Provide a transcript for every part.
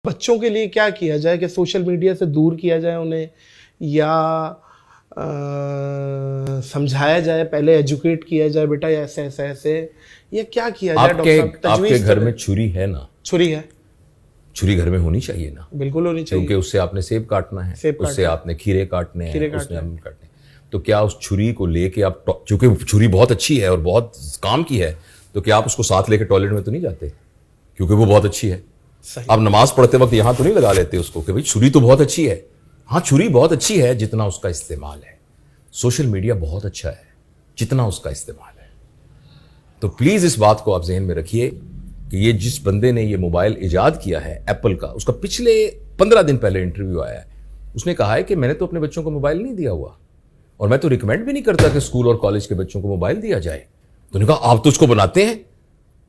بچوں کے لیے کیا کیا جائے کہ سوشل میڈیا سے دور کیا جائے انہیں، یا سمجھایا جائے، پہلے ایجوکیٹ کیا جائے بیٹا ایسے ایسے ایسے، یا کیا کیا جائے؟ ڈاکٹر صاحب آپ کے گھر میں چھری ہے نا؟ چھری ہے، چھری گھر میں ہونی چاہیے نا؟ بالکل ہونی چاہیے، کیونکہ اس سے آپ نے سیب کاٹنا ہے، اس سے آپ نے کھیرے کاٹنے ہیں، اس نے آم کاٹنے ہیں. تو کیا اس چھری کو لے کے آپ، چونکہ چھری بہت اچھی ہے اور بہت کام کی ہے، تو کیا آپ اس کو ساتھ لے کے ٹوائلٹ میں تو نہیں جاتے کیونکہ وہ بہت اچھی ہے؟ آپ نماز پڑھتے وقت یہاں تو نہیں لگا لیتے اس کو کہ بھائی چھری تو بہت اچھی ہے. ہاں چھری بہت اچھی ہے جتنا اس کا استعمال ہے. سوشل میڈیا بہت اچھا ہے جتنا اس کا استعمال ہے. تو پلیز اس بات کو آپ ذہن میں رکھیے کہ یہ جس بندے نے یہ موبائل ایجاد کیا ہے ایپل کا، اس کا پچھلے 15 دن پہلے انٹرویو آیا ہے. اس نے کہا ہے کہ میں نے تو اپنے بچوں کو موبائل نہیں دیا ہوا، اور میں تو ریکمینڈ بھی نہیں کرتا کہ اسکول اور کالج کے بچوں کو موبائل دیا جائے. تو نے کہا آپ تو اس کو بناتے ہیں.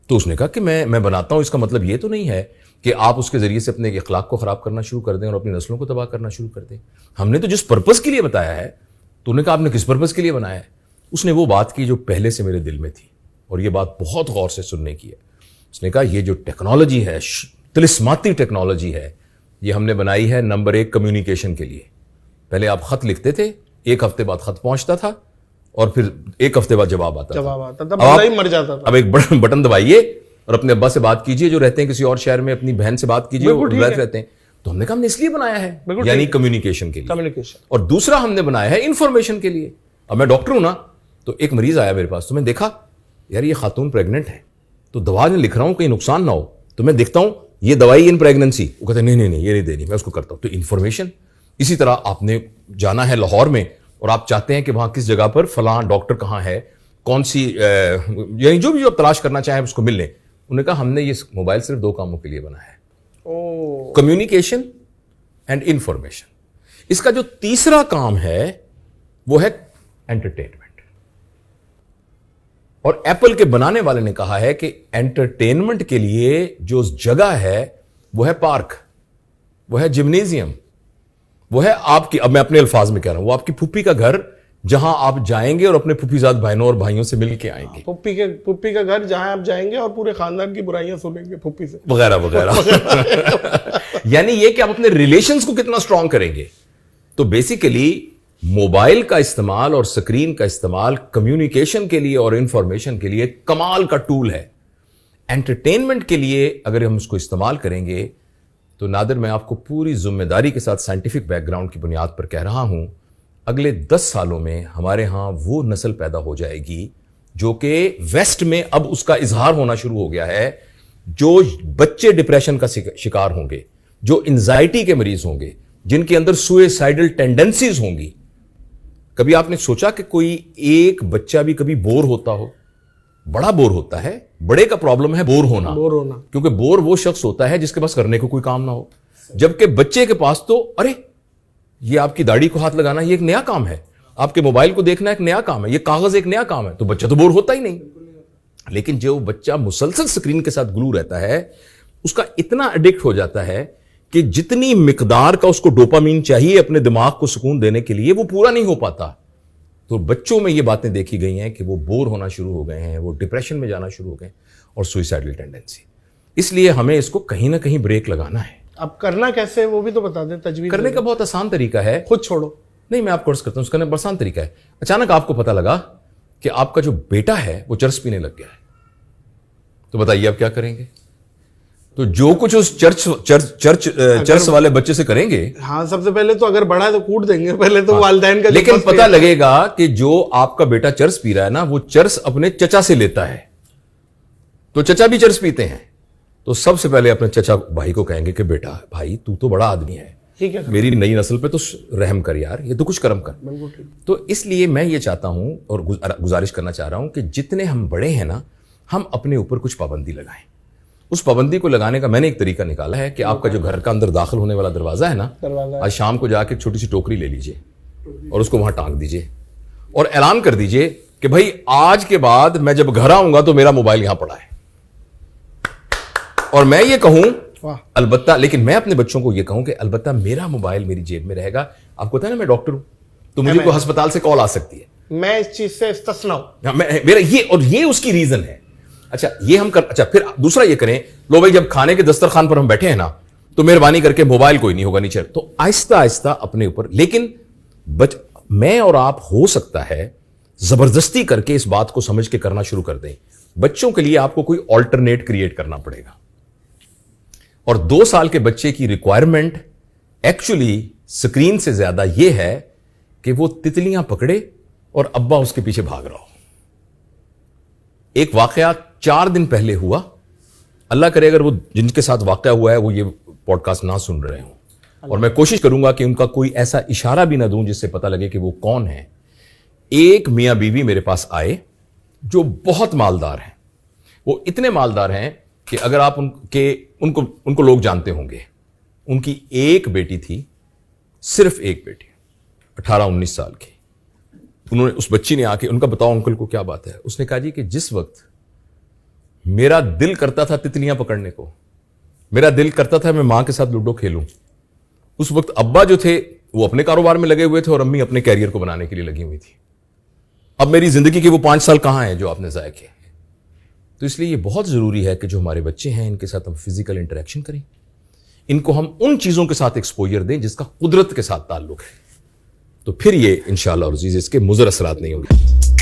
تو اس نے کہا کہ میں بناتا ہوں، اس کا مطلب یہ تو نہیں ہے کہ آپ اس کے ذریعے سے اپنے اخلاق کو خراب کرنا شروع کر دیں اور اپنی نسلوں کو تباہ کرنا شروع کر دیں. ہم نے تو جس پرپس کے لیے بتایا ہے. تو انہوں نے کہا آپ نے کس پرپس کے لیے بنایا ہے؟ اس نے وہ بات کی جو پہلے سے میرے دل میں تھی، اور یہ بات بہت غور سے سننے کی ہے. اس نے کہا یہ جو ٹیکنالوجی ہے، طلسماتی ٹیکنالوجی ہے، یہ ہم نے بنائی ہے نمبر 1 کمیونیکیشن کے لیے. پہلے آپ خط لکھتے تھے، 1 ہفتے بعد خط پہنچتا تھا، اور پھر 1 ہفتے بعد جواب آتا تھا، بندہ ہی مر جاتا تھا. اب ایک بٹن دبائیے اور اپنے ابا سے بات کیجئے جو رہتے ہیں کسی اور شہر میں، اپنی بہن سے بات کیجئے وہ رہتے ہیں. تو ہم نے کہا ہم نے اس لیے بنایا ہے، یعنی کمیونیکیشن کے لیے. اور دوسرا ہم نے بنایا ہے انفارمیشن کے لیے. اب میں ڈاکٹر ہوں نا، تو ایک مریض آیا میرے پاس، تو میں دیکھا یار یہ خاتون پریگننٹ ہے، تو دوا میں لکھ رہا ہوں کہیں نقصان نہ ہو، تو میں دیکھتا ہوں یہ دوائی ان پریگننسی، وہ کہتے ہیں نہیں یہ نہیں دینی، میں اس کو کرتا ہوں. تو انفارمیشن. اسی طرح آپ نے جانا ہے لاہور میں، اور آپ چاہتے ہیں کہ وہاں کس جگہ پر فلاں ڈاکٹر کہاں ہے، کون سی یعنی جو بھی آپ تلاش کرنا چاہیں اس کو مل لیں. انہوں نے کہا ہم نے یہ موبائل صرف 2 کاموں کے لیے بنایا ہے، کمیونیکیشن اینڈ انفارمیشن. اس کا جو تیسرا کام ہے وہ ہے انٹرٹینمنٹ. اور ایپل کے بنانے والے نے کہا ہے کہ انٹرٹینمنٹ کے لیے جو جگہ ہے وہ ہے پارک، وہ ہے جمنیزیم، وہ ہے آپ کی، اب میں اپنے الفاظ میں کہہ رہا ہوں، وہ آپ کی پھوپھی کا گھر جہاں آپ جائیں گے اور اپنے پھوپھی زاد بہنوں اور بھائیوں سے مل کے آئیں گے. پھوپھی کا گھر جہاں آپ جائیں گے اور پورے خاندان کی برائیاں سنیں گے پھوپھی سے، وغیرہ وغیرہ. یعنی یہ کہ آپ اپنے ریلیشنز کو کتنا اسٹرانگ کریں گے. تو بیسیکلی موبائل کا استعمال اور سکرین کا استعمال کمیونیکیشن کے لیے اور انفارمیشن کے لیے کمال کا ٹول ہے. انٹرٹینمنٹ کے لیے اگر ہم اس کو استعمال کریں گے تو نادر میں آپ کو پوری ذمہ داری کے ساتھ سائنٹیفک بیک گراؤنڈ کی بنیاد پر کہہ رہا ہوں، اگلے 10 سالوں میں ہمارے ہاں وہ نسل پیدا ہو جائے گی جو کہ ویسٹ میں اب اس کا اظہار ہونا شروع ہو گیا ہے، جو بچے ڈپریشن کا شکار ہوں گے، جو انزائٹی کے مریض ہوں گے، جن کے اندر سوئسائڈل ٹینڈنسیز ہوں گی. کبھی آپ نے سوچا کہ کوئی ایک بچہ بھی کبھی بور ہوتا ہو؟ بڑا بور ہوتا ہے. بڑے کا پرابلم ہے بور ہونا، کیونکہ بور وہ شخص ہوتا ہے جس کے پاس کرنے کو کوئی کام نہ ہو. جبکہ بچے کے پاس تو ارے یہ آپ کی داڑھی کو ہاتھ لگانا یہ ایک نیا کام ہے، آپ کے موبائل کو دیکھنا ایک نیا کام ہے، یہ کاغذ ایک نیا کام ہے. تو بچہ تو بور ہوتا ہی نہیں. لیکن جو بچہ مسلسل سکرین کے ساتھ گلو رہتا ہے، اس کا اتنا ایڈکٹ ہو جاتا ہے کہ جتنی مقدار کا اس کو ڈوپامین چاہیے اپنے دماغ کو سکون دینے کے لیے وہ پورا نہیں ہو پاتا. تو بچوں میں یہ باتیں دیکھی گئی ہیں کہ وہ بور ہونا شروع ہو گئے ہیں، وہ ڈپریشن میں جانا شروع ہو گئے اور سوئسائڈل ٹینڈنسی. اس لیے ہمیں اس کو کہیں نہ کہیں بریک لگانا ہے. اب کرنا کیسے وہ بھی تو بتا دیں. تجویز کرنے کا بہت آسان طریقہ ہے، خود چھوڑو. نہیں میں آپ کو عرض کرتا ہوں، اس کا بہت آسان طریقہ ہے. اچانک آپ کو پتہ لگا کہ آپ کا جو بیٹا ہے وہ چرس پینے لگ گیا ہے، تو بتائیے آپ کیا کریں گے؟ تو جو کچھ اس چرچ والے بچے سے کریں گے، ہاں سب سے پہلے تو اگر بڑا ہے تو کوٹ دیں گے پہلے تو والدین کا. لیکن پتہ لگے گا کہ جو آپ کا بیٹا چرس پی رہا ہے نا، وہ چرس اپنے چچا سے لیتا ہے، تو چچا بھی چرس پیتے ہیں. تو سب سے پہلے اپنے چچا بھائی کو کہیں گے کہ بیٹا بھائی تو بڑا آدمی ہے، میری نئی نسل پہ تو رحم کر یار، یہ تو کچھ کرم کر. تو اس لیے میں یہ چاہتا ہوں اور گزارش کرنا چاہ رہا ہوں کہ جتنے ہم بڑے ہیں نا، ہم اپنے اوپر کچھ پابندی لگائیں. اس پابندی کو لگانے کا میں نے ایک طریقہ نکالا ہے کہ آپ کا جو گھر کا اندر داخل ہونے والا دروازہ ہے نا، آج شام کو جا کے چھوٹی سی ٹوکری لے لیجئے اور اس کو وہاں ٹانگ دیجئے اور اعلان کر دیجئے کہ بھائی آج کے بعد میں جب گھر آؤں گا تو میرا موبائل یہاں پڑا ہے. اور میں یہ کہوں البتہ، لیکن میں اپنے بچوں کو یہ کہوں کہ البتہ میرا موبائل میری جیب میں رہے گا. آپ کو پتہ ہے نا میں ڈاکٹر ہوں، تو مجھے کوئی ہسپتال سے کال آ سکتی ہے، میں اس چیز سے استثنا ہوں. میرا یہ اس کی ریزن ہے. اچھا یہ ہم اچھا پھر دوسرا یہ کریں، لو بھائی جب کھانے کے دسترخوان پر ہم بیٹھے ہیں نا، تو مہربانی کر کے موبائل کوئی نہیں ہوگا نیچے. تو آہستہ آہستہ اپنے اوپر, لیکن میں اور آپ ہو سکتا ہے زبردستی کر کے اس بات کو سمجھ کے کرنا شروع کر دیں. بچوں کے لیے آپ کو کوئی آلٹرنیٹ کریٹ کرنا پڑے گا. اور 2 سال کے بچے کی ریکوائرمنٹ ایکچولی سکرین سے زیادہ یہ ہے کہ وہ تتلیاں پکڑے اور ابا اس کے پیچھے بھاگ رہا ہو. ایک واقعہ 4 دن پہلے ہوا, اللہ کرے اگر وہ جن کے ساتھ واقعہ ہوا ہے وہ یہ پوڈ کاسٹ نہ سن رہے ہوں, اور میں کوشش کروں گا کہ ان کا کوئی ایسا اشارہ بھی نہ دوں جس سے پتہ لگے کہ وہ کون ہے. ایک میاں بیوی میرے پاس آئے جو بہت مالدار ہیں. وہ اتنے مالدار ہیں کہ اگر آپ ان کو لوگ جانتے ہوں گے. ان کی ایک بیٹی تھی, صرف ایک بیٹی, 18-19 سال کی. انہوں نے, اس بچی نے آ کے, ان کا بتاؤ انکل کو کیا بات ہے. اس نے کہا جی کہ جس وقت میرا دل کرتا تھا تتلیاں پکڑنے کو, میرا دل کرتا تھا میں ماں کے ساتھ لوڈو کھیلوں, اس وقت ابا جو تھے وہ اپنے کاروبار میں لگے ہوئے تھے اور امی اپنے کیریئر کو بنانے کے لیے لگی ہوئی تھی. اب میری زندگی کے وہ 5 سال کہاں ہیں جو آپ نے ضائع کیے. تو اس لیے یہ بہت ضروری ہے کہ جو ہمارے بچے ہیں ان کے ساتھ ہم فزیکل انٹریکشن کریں, ان کو ہم ان چیزوں کے ساتھ ایکسپوجر دیں جس کا قدرت کے ساتھ تعلق ہے. تو پھر یہ انشاءاللہ عزیز اس کے مضر اثرات نہیں ہوں گے.